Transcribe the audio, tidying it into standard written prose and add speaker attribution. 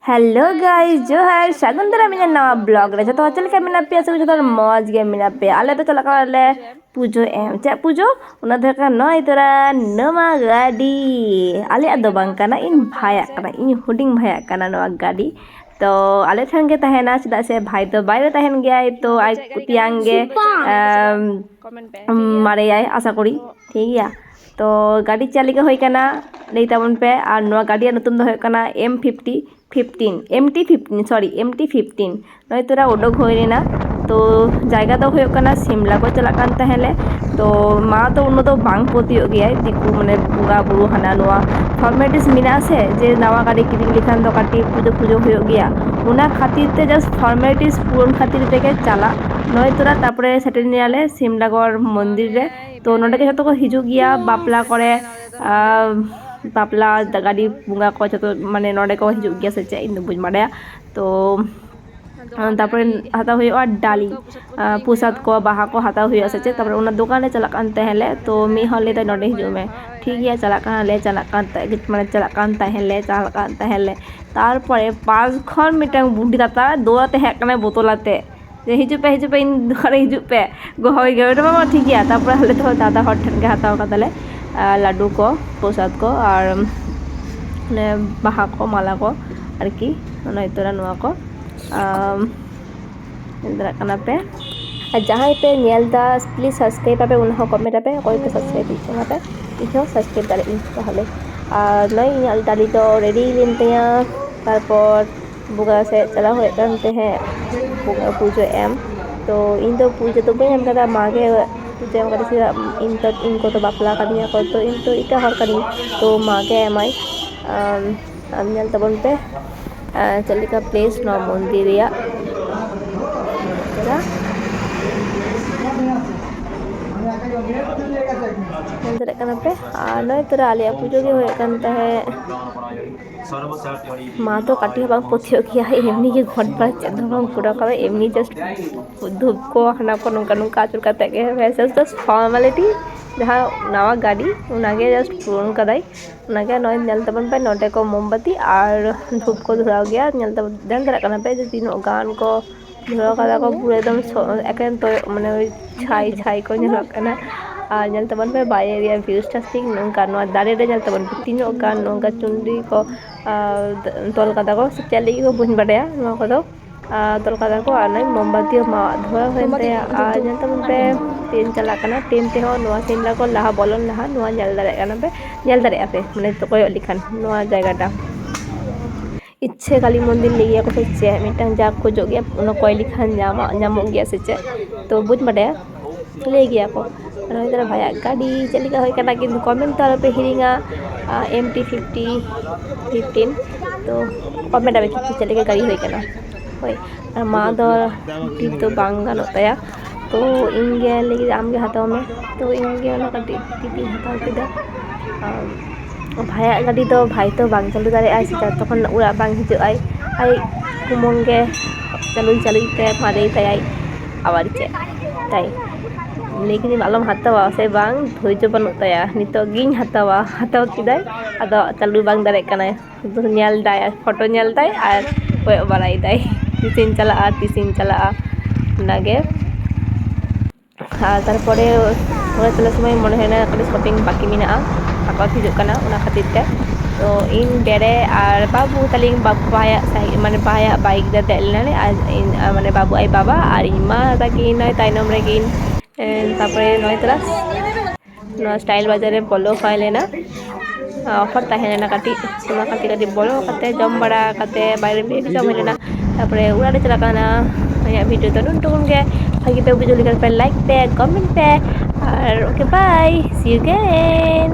Speaker 1: Hello guys जोहार सागुन दारा मिना नवा blog रे जतो चल के मिना पे से जतो मौज गे मिना पे आले तो चला काले पूजो एम चे पूजो उना धका नय तोरा नवा गाड़ी आले अदो बांग काना इन भाया काना इन हुडिंग भाया काना नवा गाड़ी तो आले ठन गे तहेना चदा से भाई तो बाइरे तहेन गया तो आई कुतियांग गे मारे आय आशा करी ठीक गया तो गाड़ी चालिका होय काना लई ताबन पे आर नवा गाड़ी नतुन दो होय काना MT15 सॉरी MT15 नय तोरा उडोक होय लेना तो जायगा दो होय काना सिमला को चला कान तहेले तो मा तो उन दो बांग पोतियो गया दिकु माने बुगा बुरु हाना नवा फॉर्मेलिटीज मिना से जे नवा गाड़ी किरिंग लिखान दो काटी पूजो पूजो होय गया उना खातिर ते जस्ट फॉर्मेलिटीज पूरन खातिर तेके चला नय तोरा तापरे सेटेनियाले सिमलागढ़ मंदिर रे तो नोडे के जतो को हिजु गया बापला करे बापला गाड़ी बुंगा को जतो माने नोडे को हिजु गया से चे इन बुझ माडया तो तापरे हाता हुआ डाली प्रसाद को बाहा को हाता हुआ से चे तापरे उना दुकान रे चला कान तहेले तो मी हले त नोडे हिजु में ठीक है चला कान माने चला कान तहेले तारपरे पाँच खन मिटांग बुंडी दाता दोते हेकने बोतलाते हिजु पे इन दुकान हिजु पे गोहई गए मामा ठीक है तारपरे हले तो दादा हट ठन के हाताव काताले लाडू को प्रसाद को और ने बाहा को माला को आरकी नयतरा नुआ को इंद्रा कना पे जहाँ पे नेलदा प्लीज सब्सक्राइब पे उन कमेंट पे कोई पे सब्सक्राइब इच्छा पे इच्छा सब्सक्राइब दाले इन ताहले नय इन दाली तो रेडी लेनतेया तारपर बुगा से चला होय कानते हैं बुगा पूजो एम तो इन तो पूजो तो बे हम कदा मागे पूजा एम कदा इन को तो बापला कादिया को तो इन तो इटा हर कादी तो मागे एमाई नेल तबन पे चलिका प्लेस नो मंदिर या मंदिर कना पे नय तोरा आलिया पूजो गे होय कानता है मा तो काटी बांग पोथियो किया एमनी के घट पर चंद बांग पूरा का एमनी जस्ट धूप को हना को नुका नुका चुर का तके वैसे जस्ट फॉर्मेलिटी जहाँ नवा गाड़ी उनागे जस्ट पूर्ण कदाई उनागे नय नेल तबन पे नोटे को मोमबत्ती और धूप को धुराव गया नेल तब देन दरा कना पे जे तीनों गान को धुराव कदा को पूरे एकदम एकेन तो माने छाई छाई को नेल कना और नेल तबन पे बाय रिया व्यूज टास्टिंग नंका नो दारे रे नेल तबन तीनों गान नंका चुंडी को तोल कदा को चली को बुन बडया नो को दो तोल कदा को आनै मोमबत्ती मा धुआ होते आ नेल तबन पे तीन चला कना तीन ते हो नो सिमला को लाहा बोलन लाहा नो नेल दारे कना पे नेल दारे पे माने तो कोय लिखान नो जायगाटा इच्छे काली मंदिर ले गया को चे मिटंग जा को जो गया उन कोय लिखान नामो गया से चे तो बुझ बडया ले गया को नय तोरा भाया गाड़ी चलिका होय काना किन्तु कमेंट तार पे हिरिंगा MT15 तो कमेंट आबे कि चलिका गाड़ी होय काना होय और मा दो टिप तो बांग गानो तया तो इंगे लेगी आम गे हाताव में तो इंगे ना का टिपी हाताव केदा भाया गाड़ी तो भाई तो बांग चालू दारे आइ सिता तखन उरा बांग हिजो आई कुमंगे चालू ते मारे तय आबार चे ताई लेकिन आलम हातावा से बांग धैर्य बानु तया नितो गिन हातावा हाताव किदाय आदो चालू बांग दारे कानाय नेल दाय फोटो नेल ताय आर कोय बाराय दाय तिसिन चला नागे तारपरे ओरा चला समय मने हेना कले शॉपिंग बाकी मिना आका हिजु काना उना खातिर ते तो इन बेरे और बाबू तलिंग बाबू भाया माने भाया बाइक दे देलनाले आज माने बाबू आई बाबा और इमा ताकि नय ताइनम रे गिन तारपरे नय तोरा नो स्टाइल बाजार रे बोलो फाइलेना ऑफर ताहेना काटी तुमा काटी बोलो काते जम बड़ा काते बाइरे पे जम हेलेना तारपरे उड़ा रे चला काना या वीडियो तो नुन गे भागी पे बुझो लिखल पे लाइक पे कमेंट पे और okay bye see you again.